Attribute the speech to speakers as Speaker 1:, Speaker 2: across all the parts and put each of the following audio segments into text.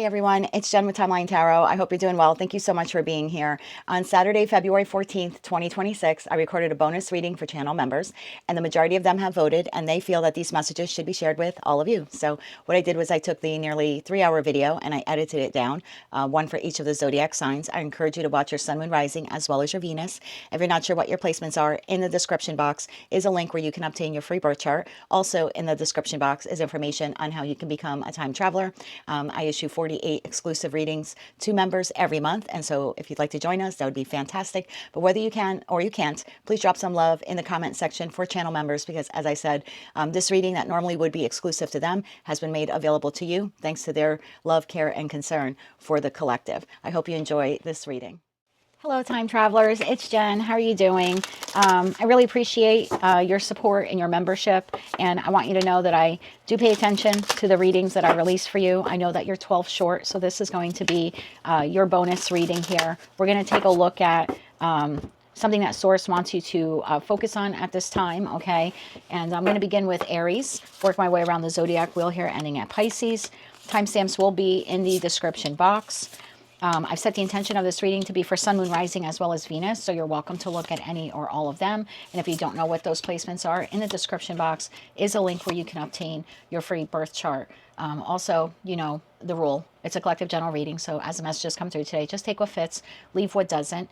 Speaker 1: Hey everyone, it's Jen with Timeline Tarot. I hope you're doing well. Thank you so much for being here. On Saturday, February 14th, 2026, I recorded a bonus reading for channel members, and the majority of them have voted, and they feel that these messages should be shared with all of you. So what I did was I took the nearly 3-hour video and I edited it down, one for each of the zodiac signs. I encourage you to watch your sun, moon, rising, as well as your Venus. If you're not sure what your placements are, in the description box is a link where you can obtain your free birth chart. Also in the description box is information on how you can become a time traveler. I issue 48 exclusive readings to members every month. And so if you'd like to join us, that would be fantastic. But whether you can or you can't, please drop some love in the comment section for channel members, because as I said, this reading that normally would be exclusive to them has been made available to you thanks to their love, care, and concern for the collective. I hope you enjoy this reading. Hello, time travelers. It's Jen. How are you doing? I really appreciate your support and your membership. And I want you to know that I do pay attention to the readings that I release for you. I know that you're 12 short, so this is going to be your bonus reading here. We're going to take a look at something that Source wants you to focus on at this time, okay? And I'm going to begin with Aries, work my way around the zodiac wheel here, ending at Pisces. Timestamps will be in the description box. I've set the intention of this reading to be for Sun, Moon, Rising, as well as Venus, so you're welcome to look at any or all of them. And if you don't know what those placements are, in the description box is a link where you can obtain your free birth chart. Also, you know the rule. It's a collective general reading, so as the messages come through today, just take what fits, leave what doesn't,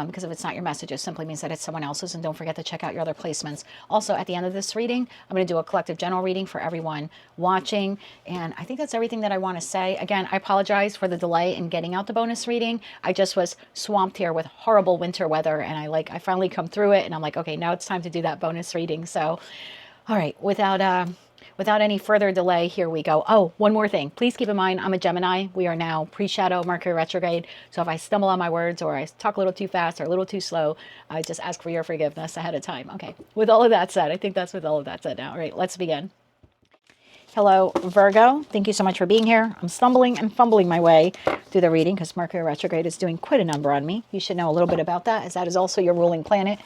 Speaker 1: because if it's not your message, it simply means that it's someone else's, and don't forget to check out your other placements. Also, at the end of this reading, I'm going to do a collective general reading for everyone watching, and I think that's everything that I want to say. Again, I apologize for the delay in getting out the bonus reading. I just was swamped here with horrible winter weather, and I finally come through it, and I'm like, okay, now it's time to do that bonus reading. So, all right, without any further delay, here we go. Oh, one more thing. Please keep in mind, I'm a Gemini. We are now pre-shadow Mercury retrograde. So if I stumble on my words or I talk a little too fast or a little too slow, I just ask for your forgiveness ahead of time. Okay. With all of that said, I think that's with all of that said now. All right, let's begin. Hello, Virgo. Thank you so much for being here. I'm stumbling and fumbling my way through the reading because Mercury retrograde is doing quite a number on me. You should know a little bit about that, as that is also your ruling planet.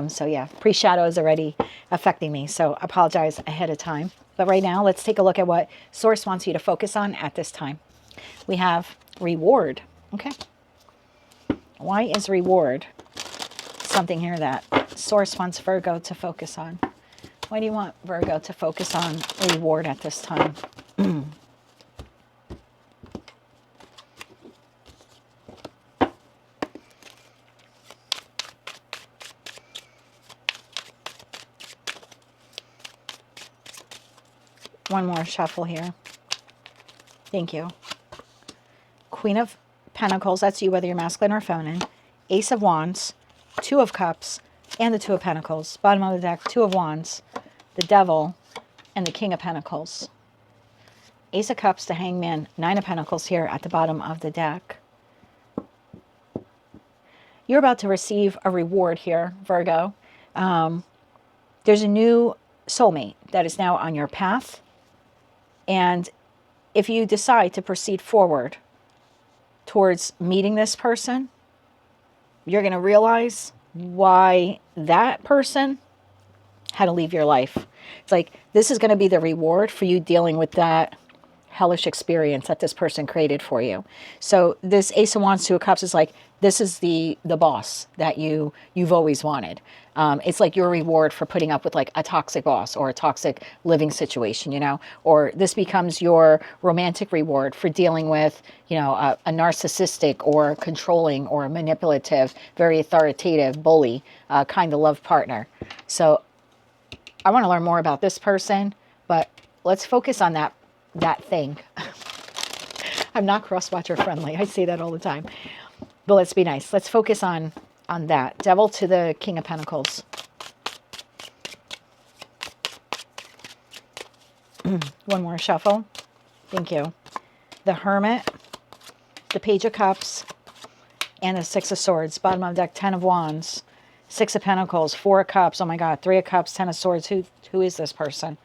Speaker 1: So yeah, pre-shadow is already affecting me. So I apologize ahead of time. But right now, let's take a look at what Source wants you to focus on at this time. We have reward. Okay. Why is reward something here that Source wants Virgo to focus on? Why do you want Virgo to focus on reward at this time? One more shuffle here. Thank you. Queen of Pentacles, that's you, whether you're masculine or feminine. Ace of Wands, Two of Cups, and the Two of Pentacles. Bottom of the deck, Two of Wands, the Devil, and the King of Pentacles. Ace of Cups, the Hangman, Nine of Pentacles here at the bottom of the deck. You're about to receive a reward here, Virgo. There's a new soulmate that is now on your path. And if you decide to proceed forward towards meeting this person, you're going to realize why that person had to leave your life. It's like, this is going to be the reward for you dealing with that hellish experience that this person created for you. So this Ace of Wands, Two of Cups is like, this is the boss that you've always wanted. It's like your reward for putting up with like a toxic boss or a toxic living situation, you know, or this becomes your romantic reward for dealing with, you know, a narcissistic or controlling or manipulative, very authoritative bully kind of love partner. So I want to learn more about this person, but let's focus on that thing. I'm not cross-watcher friendly. I say that all the time. But let's be nice. Let's focus on that. Devil to the King of Pentacles. One more shuffle. Thank you. The Hermit, the Page of Cups, and the Six of Swords. Bottom of the deck, Ten of Wands, Six of Pentacles, Four of Cups. Oh my God, Three of Cups, Ten of Swords. Who is this person?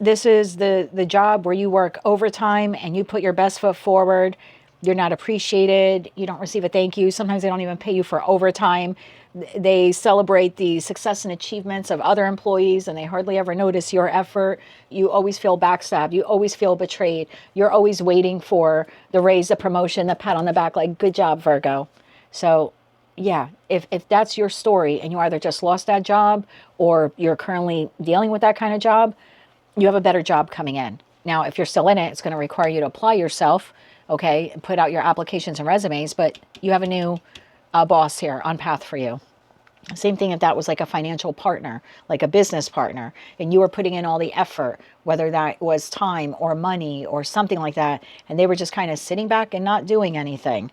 Speaker 1: This is the job where you work overtime and you put your best foot forward
Speaker 2: You're not appreciated. You don't receive a thank you. Sometimes they don't even pay you for overtime. They celebrate the success and achievements of other employees and they hardly ever notice your effort. You always feel backstabbed. You always feel betrayed. You're always waiting for the raise, the promotion, the pat on the back, like, good job, Virgo. So yeah, if that's your story and you either just lost that job or you're currently dealing with that kind of job, you have a better job coming in. Now, if you're still in it, it's going to require you to apply yourself, okay, and put out your applications and resumes, but you have a new boss here on path for you. Same thing if that was like a financial partner, like a business partner, and you were putting in all the effort, whether that was time or money or something like that, and they were just kind of sitting back and not doing anything.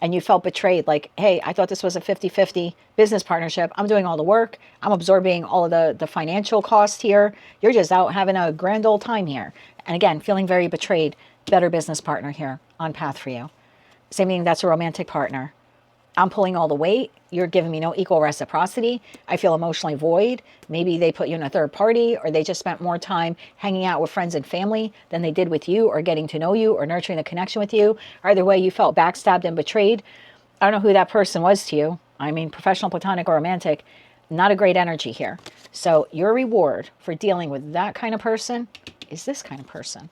Speaker 2: And you felt betrayed, like, hey, I thought this was a 50-50 business partnership. I'm doing all the work. I'm absorbing all of the financial cost here. You're just out having a grand old time here. And again, feeling very betrayed. Better business partner here on path for you. Same thing, that's a romantic partner. I'm pulling all the weight. You're giving me no equal reciprocity. I feel emotionally void. Maybe they put you in a third party, or they just spent more time hanging out with friends and family than they did with you, or getting to know you, or nurturing the connection with you. Either way, you felt backstabbed and betrayed. I don't know who that person was to you. I mean, professional, platonic, or romantic, not a great energy here. So your reward for dealing with that kind of person is this kind of person.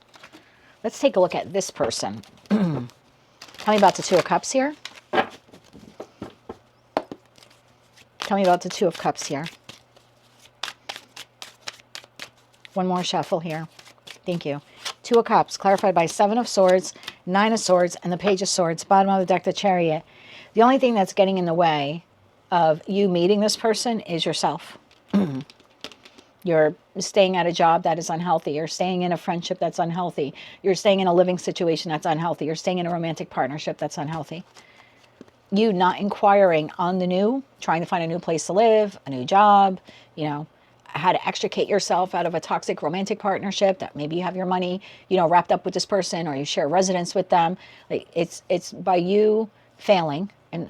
Speaker 2: Let's take a look at this person. Tell me about the Two of Cups here. Tell me about the Two of Cups here. One more shuffle here. Thank you. Two of Cups, clarified by Seven of Swords, Nine of Swords, and the Page of Swords. Bottom of the deck, the Chariot. The only thing that's getting in the way of you meeting this person is yourself. You're staying at a job that is unhealthy. You're staying in a friendship that's unhealthy. You're staying in a living situation that's unhealthy. You're staying in a romantic partnership that's unhealthy. You not inquiring on the new, trying to find a new place to live, a new job, you know, how to extricate yourself out of a toxic romantic partnership that maybe you have your money, you know, wrapped up with this person, or you share residence with them. Like, it's by you failing, and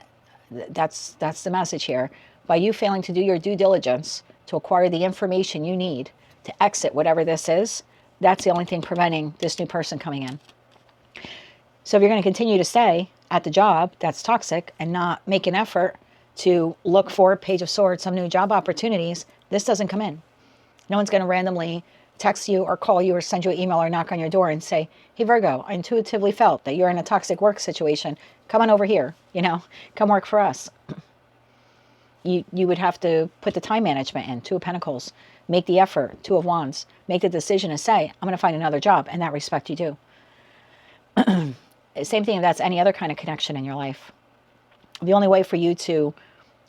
Speaker 2: that's the message here. By you failing to do your due diligence to acquire the information you need to exit whatever this is, that's the only thing preventing this new person coming in. So if you're going to continue to stay at the job that's toxic and not make an effort to look for, Page of Swords, some new job opportunities, this doesn't come in. No one's going to randomly text you or call you or send you an email or knock on your door and say, hey, Virgo, I intuitively felt that you're in a toxic work situation. Come on over here, you know, come work for us. You would have to put the time management in. Two of Pentacles. Make the effort. Two of Wands. Make the decision to say, I'm going to find another job. In that respect, you do. Same thing if that's any other kind of connection in your life. The only way for you to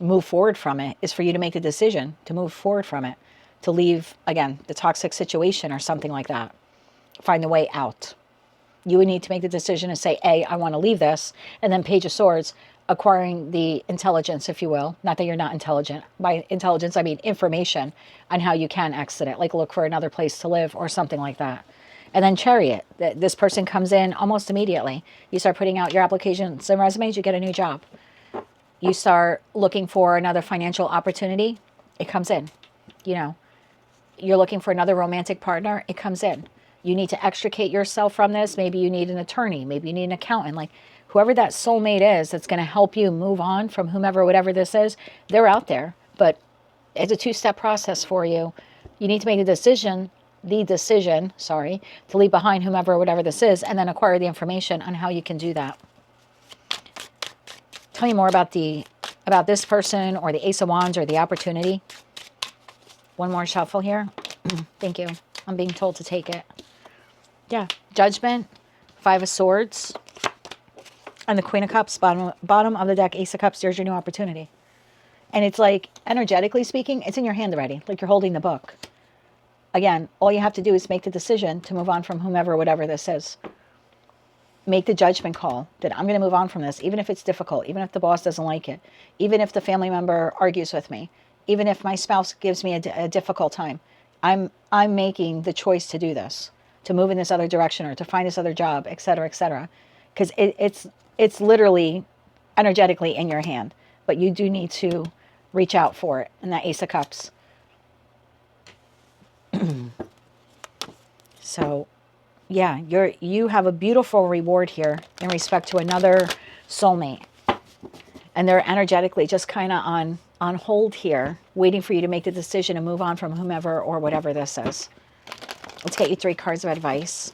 Speaker 2: move forward from it is for you to make the decision to move forward from it, to leave, again, the toxic situation or something like that. Find the way out. You would need to make the decision to say, A, I want to leave this, and then Page of Swords, acquiring the intelligence, if you will. Not that you're not intelligent. By intelligence, I mean information on how you can exit it, like look for another place to live or something like that. And then Chariot, this person comes in almost immediately. You start putting out your applications and resumes, you get a new job. You start looking for another financial opportunity, it comes in. You know, you're looking for another romantic partner, it comes in. You need to extricate yourself from this. Maybe you need an attorney. Maybe you need an accountant. Like, whoever that soulmate is that's going to help you move on from whomever, whatever this is, they're out there. But it's a two-step process for you. You need to make a decision, to leave behind whomever, whatever this is, and then acquire the information on how you can do that. Tell me more about this person or the Ace of Wands or the opportunity. One more shuffle here. Thank you. I'm being told to take it. Yeah. Judgment, Five of Swords, and the Queen of Cups, bottom of the deck, Ace of Cups. There's your new opportunity. And it's like, energetically speaking, it's in your hand already. Like you're holding the book. Again, all you have to do is make the decision to move on from whomever, whatever this is. Make the judgment call that I'm going to move on from this, even if it's difficult, even if the boss doesn't like it, even if the family member argues with me, even if my spouse gives me a difficult time. I'm making the choice to do this, to move in this other direction or to find this other job, et cetera, et cetera. Because it's literally energetically in your hand, but you do need to reach out for it. And that Ace of Cups. So Yeah, you have a beautiful reward here in respect to another soulmate. And they're energetically just kind of on hold here, waiting for you to make the decision to move on from whomever or whatever this is. Let's get you 3 cards of advice.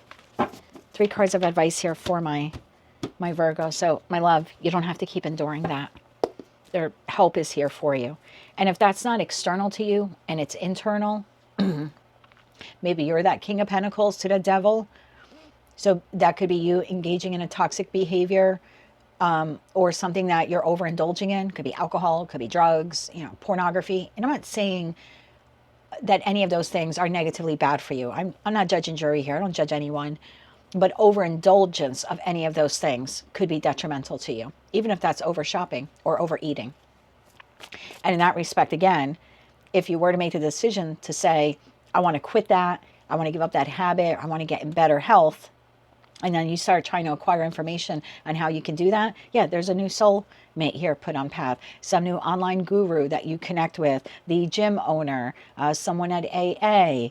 Speaker 2: 3 cards of advice here for my Virgo. So, my love, you don't have to keep enduring that. Their help is here for you. And if that's not external to you and it's internal, maybe you're that King of Pentacles to the devil. So that could be you engaging in a toxic behavior, or something that you're overindulging in. Could be alcohol, could be drugs, pornography. And I'm not saying that any of those things are negatively bad for you. I'm not judge and jury here. I don't judge anyone. But overindulgence of any of those things could be detrimental to you, even if that's over shopping or overeating. And in that respect, again, if you were to make the decision to say, I want to quit that, I want to give up that habit, I want to get in better health, and then you start trying to acquire information on how you can do that, yeah, there's a new soulmate here put on path, some new online guru that you connect with, the gym owner, someone at AA,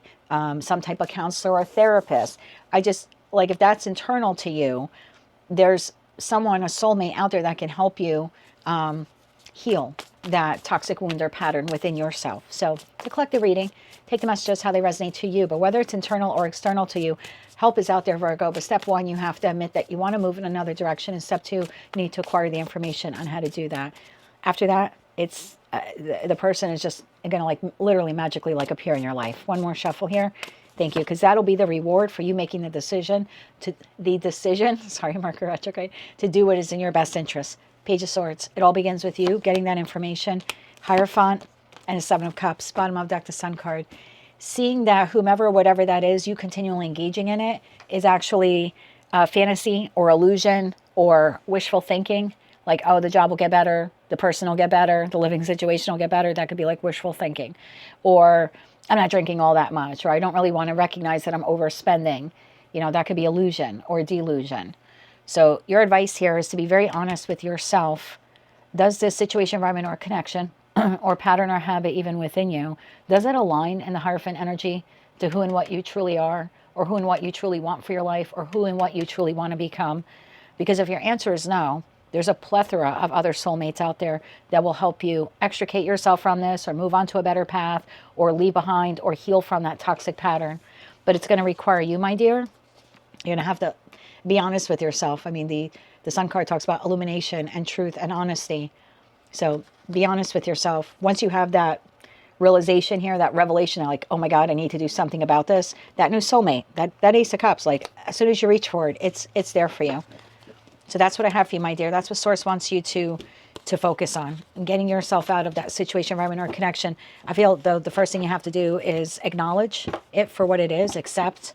Speaker 2: some type of counselor or therapist. I just, like, if that's internal to you, there's someone, a soulmate out there that can help you heal that toxic wound or pattern within yourself. So the collective reading, take the messages how they resonate to you. But whether it's internal or external to you, help is out there, Virgo. But step 1, you have to admit that you want to move in another direction. And step 2, you need to acquire the information on how to do that. After that, it's the person is just going to, like, literally magically, like, appear in your life. One more shuffle here. Thank you, because that'll be the reward for you making the decision, sorry, Mercury retrograde, to do what is in your best interest. Page of Swords. It all begins with you getting that information. Hierophant and a 7 of Cups. Bottom of deck, the Sun card. Seeing that whomever, whatever that is, you continually engaging in it is actually fantasy or illusion or wishful thinking. Like, oh, the job will get better, the person will get better, the living situation will get better. That could be like wishful thinking. Or I'm not drinking all that much, or I don't really want to recognize that I'm overspending. That could be illusion or delusion. So your advice here is to be very honest with yourself. Does this situation, environment, or connection, or pattern or habit even within you, does it align in the Hierophant energy to who and what you truly are, or who and what you truly want for your life, or who and what you truly want to become? Because if your answer is no, there's a plethora of other soulmates out there that will help you extricate yourself from this, or move on to a better path, or leave behind, or heal from that toxic pattern. But it's going to require you, my dear. You're going to have to be honest with yourself. I mean, the Sun card talks about illumination and truth and honesty. So be honest with yourself. Once you have that realization here, that revelation, like, oh my God, I need to do something about this. That new soulmate, that Ace of Cups, like, as soon as you reach for it, it's there for you. So that's what I have for you, my dear. That's what Source wants you to focus on, getting yourself out of that situation, environment, or connection. I feel, though, the first thing you have to do is acknowledge it for what it is, accept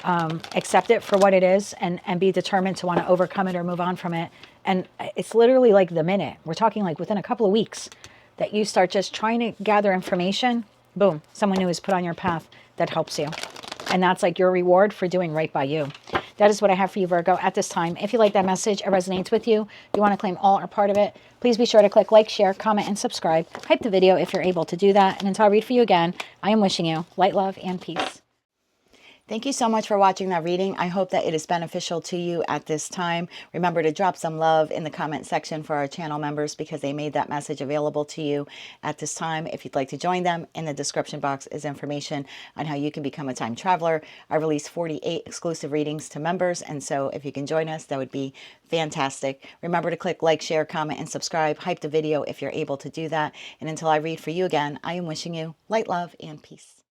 Speaker 2: it for what it is, and be determined to want to overcome it or move on from it. And it's literally like the minute, we're talking like within a couple of weeks, that you start just trying to gather information, boom, someone new is put on your path that helps you. And that's like your reward for doing right by you. That is what I have for you, Virgo, at this time. If you like that message, it resonates with you, you want to claim all or part of it, please be sure to click like, share, comment, and subscribe. Hype the video if you're able to do that. And until I read for you again, I am wishing you light, love, and peace.
Speaker 1: Thank you so much for watching that reading. I hope that it is beneficial to you at this time. Remember to drop some love in the comment section for our channel members, because they made that message available to you at this time. If you'd like to join them, in the description box is information on how you can become a time traveler. I release 48 exclusive readings to members, and so if you can join us, that would be fantastic. Remember to click like, share, comment, and subscribe. Hype the video if you're able to do that. And until I read for you again, I am wishing you light, love, and peace.